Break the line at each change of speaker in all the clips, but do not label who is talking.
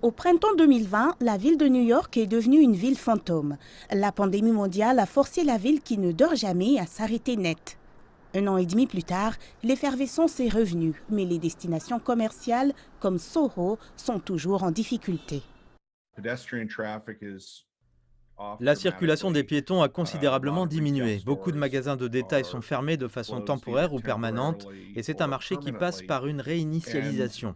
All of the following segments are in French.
Au printemps 2020, la ville de New York est devenue une ville fantôme. La pandémie mondiale a forcé la ville qui ne dort jamais à s'arrêter net. 1 an et demi plus tard, l'effervescence est revenue, mais les destinations commerciales comme Soho sont toujours en difficulté.
La circulation des piétons a considérablement diminué. Beaucoup de magasins de détail sont fermés de façon temporaire ou permanente et c'est un marché qui passe par une réinitialisation.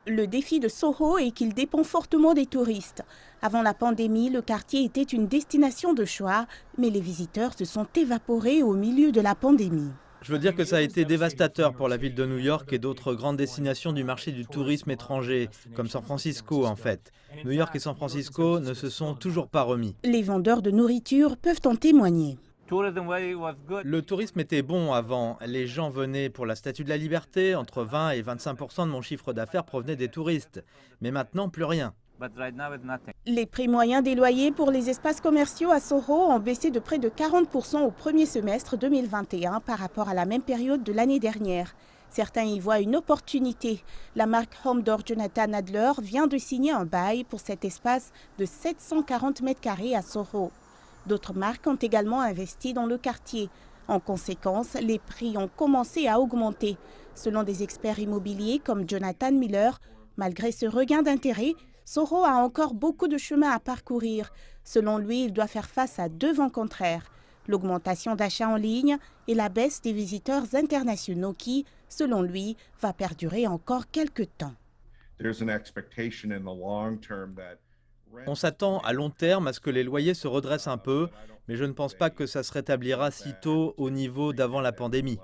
Le défi de Soho est qu'il dépend fortement des touristes. Avant la pandémie, le quartier était une destination de choix, mais les visiteurs se sont évaporés au milieu de la pandémie.
Je veux dire que ça a été dévastateur pour la ville de New York et d'autres grandes destinations du marché du tourisme étranger, comme San Francisco en fait. New York et San Francisco ne se sont toujours pas remis.
Les vendeurs de nourriture peuvent en témoigner.
Le tourisme était bon avant. Les gens venaient pour la Statue de la Liberté. Entre 20 et 25% de mon chiffre d'affaires provenait des touristes. Mais maintenant, plus rien.
Les prix moyens des loyers pour les espaces commerciaux à Soho ont baissé de près de 40% au premier semestre 2021 par rapport à la même période de l'année dernière. Certains y voient une opportunité. La marque Homedor Jonathan Adler vient de signer un bail pour cet espace de 740 m² à Soho. D'autres marques ont également investi dans le quartier. En conséquence, les prix ont commencé à augmenter. Selon des experts immobiliers comme Jonathan Miller, malgré ce regain d'intérêt, Soho a encore beaucoup de chemin à parcourir. Selon lui, il doit faire face à deux vents contraires. L'augmentation d'achats en ligne et la baisse des visiteurs internationaux qui, selon lui, va perdurer encore quelques temps.
On s'attend à long terme à ce que les loyers se redressent un peu, mais je ne pense pas que ça se rétablira sitôt au niveau d'avant la pandémie.